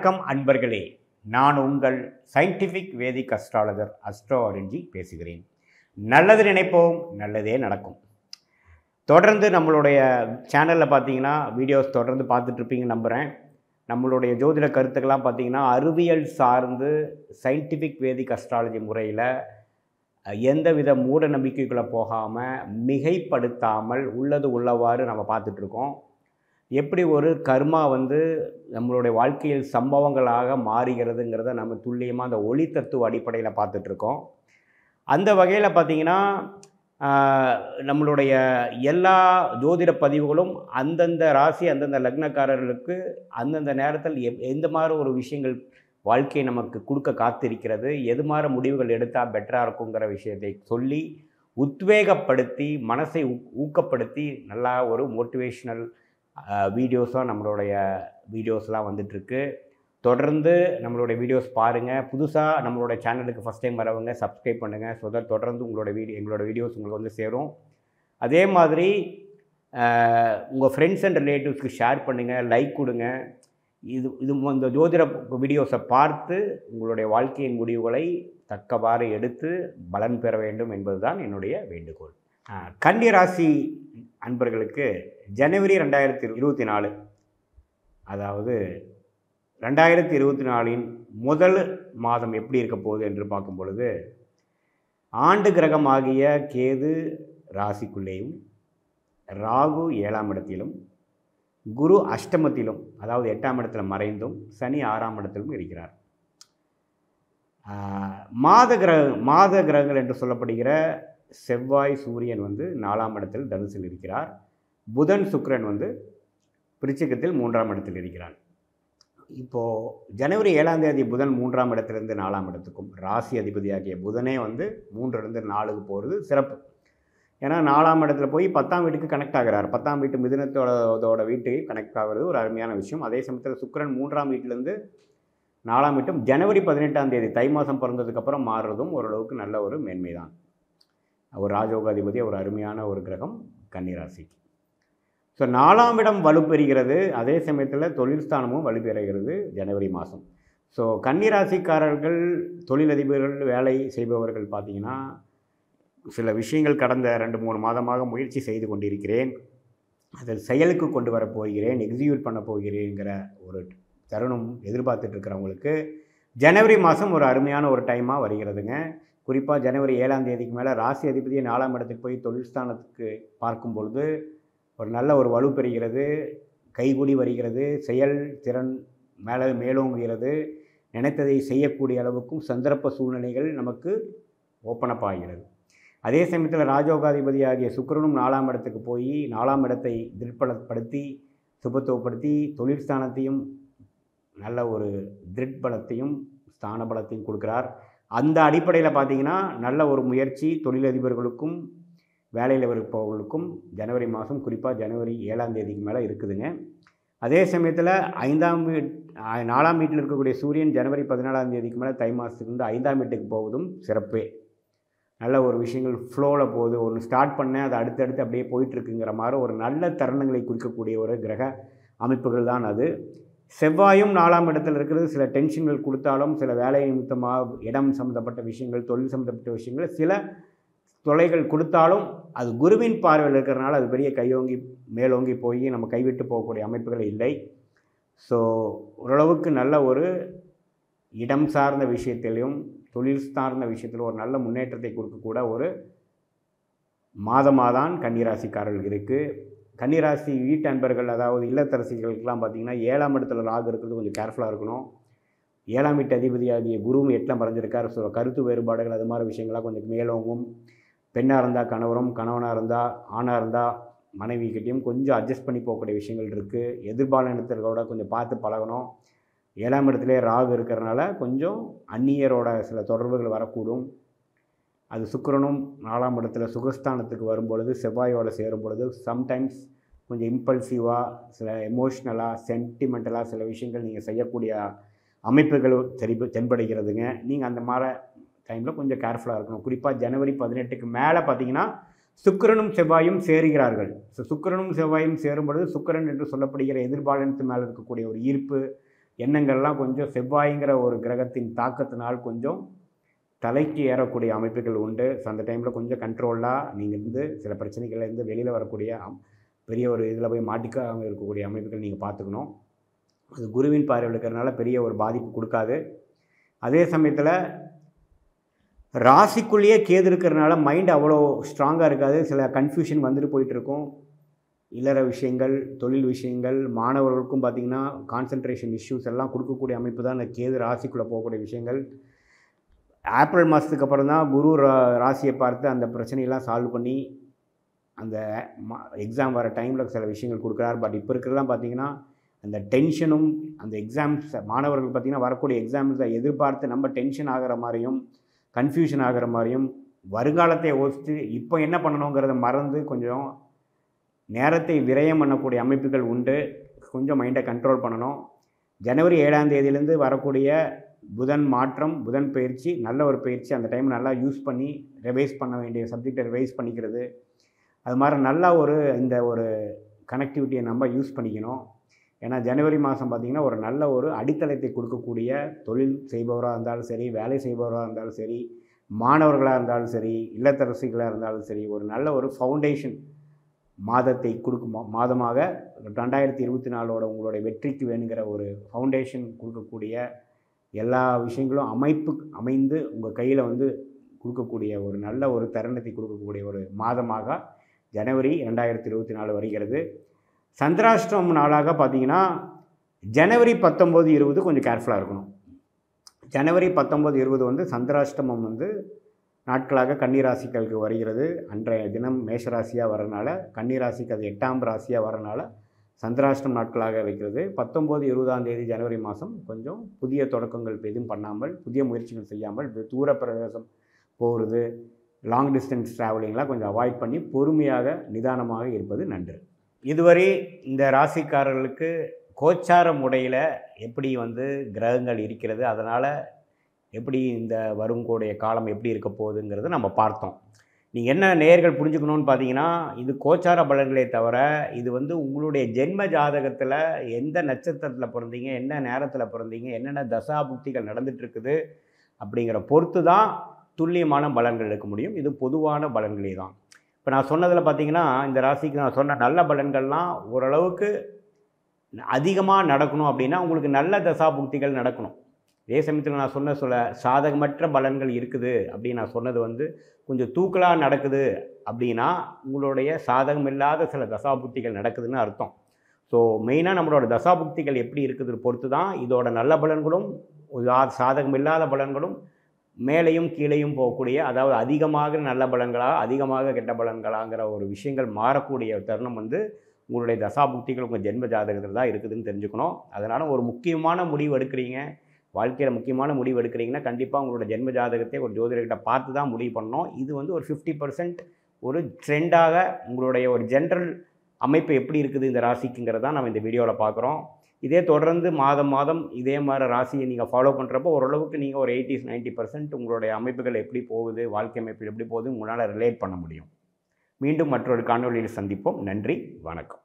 வணக்கம் அன்பர்களே, நான் உங்கள் சயின்டிஃபிக் வேதிக் அஸ்ட்ராலஜர் அஸ்ட்ரோ ஆரஞ்சி பேசுகிறேன். நல்லது நினைப்போம், நல்லதே நடக்கும். தொடர்ந்து நம்மளுடைய சேனலில் பார்த்தீங்கன்னா வீடியோஸ் தொடர்ந்து பார்த்துட்ருப்பீங்கன்னு நம்புகிறேன். நம்மளுடைய ஜோதிட கருத்துக்கெல்லாம் பார்த்தீங்கன்னா அறிவியல் சார்ந்து சயின்டிஃபிக் வேதிக் அஸ்ட்ராலஜி முறையில் எந்தவித மூட நம்பிக்கைக்குள்ளே போகாமல் மிகைப்படுத்தாமல் உள்ளது உள்ளவாறு நம்ம பார்த்துட்ருக்கோம். எப்படி ஒரு கர்மா நம்மளுடைய வாழ்க்கையில் சம்பவங்களாக மாறுகிறதுங்கிறத நம்ம துல்லியமாக அந்த ஒளி தத்துவ அடிப்படையில் பார்த்துட்ருக்கோம். அந்த வகையில் பார்த்திங்கன்னா நம்மளுடைய எல்லா ஜோதிட பதிவுகளும் அந்தந்த ராசி அந்தந்த லக்னக்காரர்களுக்கு அந்தந்த நேரத்தில் எந்த மாதிரி ஒரு விஷயங்கள் வாழ்க்கையை நமக்கு கொடுக்க காத்திருக்கிறது, எது மாதிரி முடிவுகள் எடுத்தால் பெட்டராக இருக்குங்கிற விஷயத்தை சொல்லி உத்வேகப்படுத்தி மனசை ஊக்கப்படுத்தி நல்லா ஒரு மோட்டிவேஷ்னல் வீடியோஸாக நம்மளுடைய வீடியோஸ்லாம் வந்துட்டுருக்கு. தொடர்ந்து நம்மளுடைய வீடியோஸ் பாருங்கள். புதுசாக நம்மளோட சேனலுக்கு ஃபஸ்ட் டைம் வரவங்க சப்ஸ்கிரைப் பண்ணுங்கள். ஸோ தட் தொடர்ந்து எங்களோட வீடியோஸ் உங்களுக்கு சேரும். அதே மாதிரி உங்கள் ஃப்ரெண்ட்ஸ் அண்ட் ரிலேட்டிவ்ஸ்க்கு ஷேர் பண்ணுங்கள், லைக் கொடுங்க. இந்த ஜோதிட வீடியோஸை பார்த்து உங்களுடைய வாழ்க்கையின் முடிவுகளை தக்கவாறு எடுத்து பலன் பெற வேண்டும் என்பதுதான் என்னுடைய வேண்டுகோள். கன்னி ராசி அன்பர்களுக்கு ஜனவரி 2024, அதாவது 2024 முதல் மாதம் எப்படி இருக்க போகுது என்று பார்க்கும் பொழுது, ஆண்டு கிரகமாகிய கேது ராசிக்குள்ளேயும், ராகு 7ஆம் இடத்திலும், குரு அஷ்டமத்திலும் அதாவது 8ஆம் இடத்தில் மறைந்தும், சனி 6ஆம் இடத்திலும் இருக்கிறார். மாத கிரகங்கள் என்று சொல்லப்படுகிற செவ்வாய் சூரியன் 4ஆம் இடத்தில் தனுசில் இருக்கிறார். புதன் சுக்கிரன் விருச்சிகத்தில் 3ஆம் இடத்தில் இருக்கிறார். இப்போது ஜனவரி 7ஆம் தேதி புதன் 3ஆம் இடத்திலிருந்து 4ஆம் இடத்துக்கும், ராசி அதிபதியாகிய புதனே 3லிருந்து 4க்கு போகிறது சிறப்பு. ஏன்னா 4ஆம் இடத்துல போய் 10ஆம் வீட்டுக்கு கனெக்ட் ஆகிறார். 10ஆம் வீட்டு மிதுனத்தோட வீட்டுக்கு கனெக்ட் ஆகிறது ஒரு அருமையான விஷயம். அதே சமயத்தில் சுக்கிரன் 3ஆம் வீட்டிலேருந்து 4ஆம் வீட்டும் ஜனவரி 18ஆம் தேதி தை மாதம் பிறந்ததுக்கப்புறம் மாறுறதும் ஓரளவுக்கு நல்ல ஒரு மேன்மை தான். ஒரு ராஜயோகாதிபதி ஒரு அருமையான ஒரு கிரகம் கன்னிராசிக்கு. ஸோ 4ஆம் இடம் வலுப்பெறுகிறது. அதே சமயத்தில் தொழில் ஸ்தானமும் வலுப்பெறுகிறது ஜனவரி மாதம். ஸோ கன்னிராசிக்காரர்கள், தொழிலதிபர்கள், வேலை செய்பவர்கள் பார்த்திங்கன்னா சில விஷயங்கள் கடந்த 2-3 மாதமாக முயற்சி செய்து கொண்டிருக்கிறேன், அதில் செயலுக்கு கொண்டு வர போகிறேன், எக்ஸிக்யூட் பண்ண போகிறேங்கிற ஒரு தருணம் எதிர்பார்த்துட்ருக்கிறவங்களுக்கு ஜனவரி மாதம் ஒரு அருமையான ஒரு டைமாக வருகிறதுங்க. குறிப்பாக ஜனவரி 7ஆம் தேதிக்கு மேலே ராசி அதிபதியை 4ஆம் இடத்துக்கு போய் தொழில் ஸ்தானத்துக்கு பார்க்கும் பொழுது ஒரு நல்ல ஒரு வலு பெறுகிறது, கைகூடி வருகிறது, செயல் திறன் மேலோங்குகிறது, நினைத்ததை செய்யக்கூடிய அளவுக்கும் சந்தர்ப்ப சூழ்நிலைகள் நமக்கு ஓப்பனப் ஆகிறது. அதே சமயத்தில் ராஜயோகாதிபதியாகிய சுக்கிரனும் 4ஆம் இடத்துக்கு போய் 4ஆம் இடத்தை திருப்பலப்படுத்தி சுபத்துவப்படுத்தி தொழில் ஸ்தானத்தையும் நல்ல ஒரு திருட்பலத்தையும் ஸ்தான பலத்தையும் கொடுக்குறார். அந்த அடிப்படையில் பார்த்திங்கன்னா நல்ல ஒரு முயற்சி தொழிலதிபர்களுக்கும் வேலையில் இருப்பவர்களுக்கும் ஜனவரி மாதம், குறிப்பாக ஜனவரி 7ஆம் தேதிக்கு மேலே இருக்குதுங்க. அதே சமயத்தில் 4ஆம் வீட்டில் இருக்கக்கூடிய சூரியன் ஜனவரி 14ஆம் தேதிக்கு மேலே தை மாதத்துக்கு 5ஆம் வீட்டுக்கு போவதும் சிறப்பே. நல்ல ஒரு விஷயங்கள் ஃப்ளோவில் போகுது, ஒன்று ஸ்டார்ட் பண்ணேன் அது அடுத்தடுத்து அப்படியே போயிட்டுருக்குங்கிற மாதிரி ஒரு நல்ல தருணங்களை குறிக்கக்கூடிய ஒரு கிரக அமைப்புகள் தான் அது. செவ்வாயும் 4ஆம் இடத்தில் இருக்கிறது சில டென்ஷன்கள் கொடுத்தாலும், சில வேலை நிமித்தமாக இடம் சம்மந்தப்பட்ட விஷயங்கள், தொழில் சம்மந்தப்பட்ட விஷயங்கள் சில தொலைகள் கொடுத்தாலும், அது குருவின் பார்வையில் இருக்கிறனால அது பெரிய கையோங்கி மேலோங்கி போய் நம்ம கைவிட்டு போகக்கூடிய அமைப்புகள் இல்லை. ஸோ ஓரளவுக்கு நல்ல ஒரு இடம் சார்ந்த விஷயத்திலையும் தொழில் சார்ந்த விஷயத்தில் ஒரு நல்ல முன்னேற்றத்தை கொடுக்கக்கூட ஒரு மாதமாக தான் கன்னிராசிக்காரர்கள் இருக்குது. கன்னிராசி வீட்டு அன்பர்கள், அதாவது இல்லத்தரசிகளுக்கெல்லாம் பார்த்திங்கன்னா 7ஆம் இடத்துல ராகு இருக்கிறது கொஞ்சம் கேர்ஃபுல்லாக இருக்கணும். 7ஆம் வீட்டு அதிபதியாகிய குருவும் 8ல் மறைஞ்சிருக்கார். ஸோ கருத்து வேறுபாடுகள் அது மாதிரி விஷயங்கள்லாம் கொஞ்சம் மேலோங்கும். பெண்ணாக இருந்தால் கணவரும், கணவனாக இருந்தால் ஆணாக இருந்தால் மனைவிக்கிட்டையும் கொஞ்சம் அட்ஜஸ்ட் பண்ணி போகக்கூடிய விஷயங்கள் இருக்குது. எதிர்பாலினத்தோட கொஞ்சம் பார்த்து பழகணும். 7ஆம் இடத்துலேயே ராகு இருக்கிறனால கொஞ்சம் அந்நியரோட சில தொடர்புகள் வரக்கூடும். அது சுக்கிரனும் 4ஆம் இடத்துல சுகஸ்தானத்துக்கு வரும்பொழுது செவ்வாயோடு சேரும் பொழுது சம்டைம்ஸ் கொஞ்சம் இம்பல்சிவாக, சில எமோஷ்னலாக, சென்டிமெண்டலாக சில விஷயங்கள் நீங்கள் செய்யக்கூடிய அமைப்புகள் தென்படுகிறதுங்க. நீங்கள் அந்த மாதிரி டைமில் கொஞ்சம் கேர்ஃபுல்லாக இருக்கணும். குறிப்பாக ஜனவரி 18க்கு மேலே பார்த்திங்கன்னா சுக்கிரனும் செவ்வாயும் சேருகிறார்கள். ஸோ சுக்கிரனும் செவ்வாயும் சேரும் பொழுது சுக்கிரன் என்று சொல்லப்படுகிற எதிர்பாலினத்து மேலே இருக்கக்கூடிய ஒரு ஈர்ப்பு, எண்ணங்கள்லாம் கொஞ்சம் செவ்வாய்ங்கிற ஒரு கிரகத்தின் தாக்கத்தினால் கொஞ்சம் தலைக்கு ஏறக்கூடிய அமைப்புகள் உண்டு. ஸோ அந்த டைமில் கொஞ்சம் கண்ட்ரோலாக நீங்கள் இருந்து சில பிரச்சனைகள்லேருந்து வெளியில் வரக்கூடிய பெரிய ஒரு இதில் போய் மாட்டிக்காமல் இருக்கக்கூடிய அமைப்புகள் நீங்கள் பார்த்துக்கணும். அது குருவின் பார்வையில் இருக்கிறதுனால பெரிய ஒரு பாதிப்பு கொடுக்காது. அதே சமயத்தில் ராசிக்குள்ளேயே கேது இருக்கிறதுனால மைண்ட் அவ்வளோ ஸ்ட்ராங்காக இருக்காது. சில கன்ஃபியூஷன் வந்துட்டு போயிட்டுருக்கும். இல்லற விஷயங்கள், தொழில் விஷயங்கள், மாணவர்களுக்கும் பார்த்திங்கன்னா கான்சன்ட்ரேஷன் இஷ்யூஸ் எல்லாம் கொடுக்கக்கூடிய அமைப்பு தான் இந்த கேது ராசிக்குள்ளே போகக்கூடிய விஷயங்கள். ஏப்ரல் மாதத்துக்கு அப்புறம் தான் குரு ராசியை பார்த்து அந்த பிரச்சனையெல்லாம் சால்வ் பண்ணி அந்த எக்ஸாம் வர டைமில் சில விஷயங்கள் கொடுக்குறார். பட் இப்போ இருக்கிறதெல்லாம் பார்த்திங்கன்னா அந்த டென்ஷனும் அந்த எக்ஸாம்ஸ் மாணவர்கள் பார்த்திங்கன்னா வரக்கூடிய எக்ஸாம்ஸை எதிர்பார்த்து நம்ம டென்ஷன் ஆகிற மாதிரியும் கன்ஃபியூஷன் ஆகிற மாதிரியும் வருங்காலத்தை யோசித்து இப்போ என்ன பண்ணணுங்கிறத மறந்து கொஞ்சம் நேரத்தை விரயம் பண்ணக்கூடிய அமைப்புகள் உண்டு. கொஞ்சம் மைண்டை கண்ட்ரோல் பண்ணணும். ஜனவரி 7ஆம் தேதியிலேருந்து வரக்கூடிய புதன் மாற்றம், புதன் பயிற்சி நல்ல ஒரு பயிற்சி. அந்த டைம் நல்லா யூஸ் பண்ணி ரிவைஸ் பண்ண வேண்டிய சப்ஜெக்டை ரிவைஸ் பண்ணிக்கிறது, அது மாதிரி நல்லா இந்த ஒரு கனெக்டிவிட்டியை நம்ம யூஸ் பண்ணிக்கணும். ஏன்னா ஜனவரி மாதம் பார்த்திங்கன்னா ஒரு நல்ல ஒரு அடித்தளத்தை கொடுக்கக்கூடிய, தொழில் செய்பவராக இருந்தாலும் சரி, வேலை செய்பவராக இருந்தாலும் சரி, மாணவர்களாக இருந்தாலும் சரி, இல்லத்தரசிகளாக இருந்தாலும் சரி, ஒரு நல்ல ஒரு ஃபவுண்டேஷன் மாதத்தை கொடுக்கும் மாதமாக 2024 உங்களுடைய வெற்றிக்கு வேணுங்கிற ஒரு ஃபவுண்டேஷன் கொடுக்கக்கூடிய எல்லா விஷயங்களும் அமைந்து உங்கள் கையில் கொடுக்கக்கூடிய ஒரு நல்ல ஒரு தருணத்தை கொடுக்கக்கூடிய ஒரு மாதமாக ஜனவரி 2024 வருகிறது. சந்திராஷ்டமம் நாளாக பார்த்திங்கன்னா ஜனவரி 19, 20 கொஞ்சம் கேர்ஃபுல்லாக இருக்கணும். ஜனவரி 19, 20 சந்திராஷ்டமம் நாட்களாக கன்னிராசிகளுக்கு வருகிறது. அன்றைய தினம் மேஷராசியாக வரனால, கன்னிராசிக்கு அது 8ஆம் ராசியாக வரனால சந்திராஷ்டம் நாட்களாக வைக்கிறது. 19, 20ஆம் தேதி ஜனவரி மாதம் கொஞ்சம் புதிய தொடக்கங்கள் எதுவும் பண்ணாமல், புதிய முயற்சிகள் செய்யாமல், தூர பிரதேசம் போகிறது, லாங் டிஸ்டன்ஸ் ட்ராவலிங்லாம் கொஞ்சம் அவாய்ட் பண்ணி பொறுமையாக நிதானமாக இருப்பது நன்று. இதுவரை இந்த ராசிக்காரர்களுக்கு கோச்சார முறையில் எப்படி கிரகங்கள் இருக்கிறது, அதனால் எப்படி இந்த வருங்கூடிய காலம் எப்படி இருக்க போகுதுங்கிறத நம்ம பார்த்தோம். நீங்கள் என்ன நேயர்கள் புரிஞ்சுக்கணுன்னு பார்த்தீங்கன்னா, இது கோச்சார பலன்களே தவிர இது உங்களுடைய ஜென்ம ஜாதகத்தில் எந்த நட்சத்திரத்தில் பிறந்தீங்க, என்ன நேரத்தில் பிறந்தீங்க, என்னென்ன தசாபுக்திகள் நடந்துகிட்ருக்குது அப்படிங்கிற பொறுத்து தான் துல்லியமான பலன்கள் எடுக்க முடியும். இது பொதுவான பலன்களே தான். இப்போ நான் சொன்னதில் பார்த்தீங்கன்னா, இந்த ராசிக்கு நான் சொன்ன நல்ல பலன்கள்லாம் ஓரளவுக்கு அதிகமாக நடக்கணும் அப்படின்னா உங்களுக்கு நல்ல தசாபுக்திகள் நடக்கணும். அதே சமயத்தில் நான் சொன்ன சாதகமற்ற பலன்கள் இருக்குது அப்படின்னு நான் சொன்னது கொஞ்சம் தூக்கலாக நடக்குது அப்படின்னா உங்களுடைய சாதகம் இல்லாத சில தசாபுக்திகள் நடக்குதுன்னு அர்த்தம். ஸோ மெயினாக நம்மளோட தசாபுக்திகள் எப்படி இருக்குது பொறுத்து தான் இதோட நல்ல பலன்களும் சாதகம் இல்லாத பலன்களும் மேலேயும் கீழேயும் போகக்கூடிய, அதாவது அதிகமாக நல்ல பலன்களாக அதிகமாக கெட்ட பலன்களாங்கிற ஒரு விஷயங்கள் மாறக்கூடிய தருணம் உங்களுடைய தசாபுக்திகள் உங்கள் ஜென்ம ஜாதகத்தில் தான் இருக்குதுன்னு தெரிஞ்சுக்கணும். அதனால் ஒரு முக்கியமான முடிவு எடுக்கிறீங்க, வாழ்க்கையில் முக்கியமான முடிவு எடுக்கிறீங்கன்னா கண்டிப்பாக உங்களோட ஜென்ம ஜாதகத்தை ஒரு ஜோதிடர்கிட்ட பார்த்து தான் முடிவு பண்ணணும். இது ஒரு 50% ஒரு ட்ரெண்டாக உங்களுடைய ஒரு ஜென்ரல் அமைப்பு எப்படி இருக்குது இந்த ராசிக்குங்கிறத தான் நம்ம இந்த வீடியோவில் பார்க்குறோம். இதே தொடர்ந்து மாதம் இதே மாதிரி ராசியை நீங்கள் ஃபாலோ பண்ணுறப்போ ஓரளவுக்கு நீங்கள் ஒரு 80-90% உங்களுடைய அமைப்புகள் எப்படி போகுது, வாழ்க்கை அமைப்பு எப்படி போகுது உங்களால் ரிலேட் பண்ண முடியும். மீண்டும் மற்றொரு காணொளியில் சந்திப்போம். நன்றி, வணக்கம்.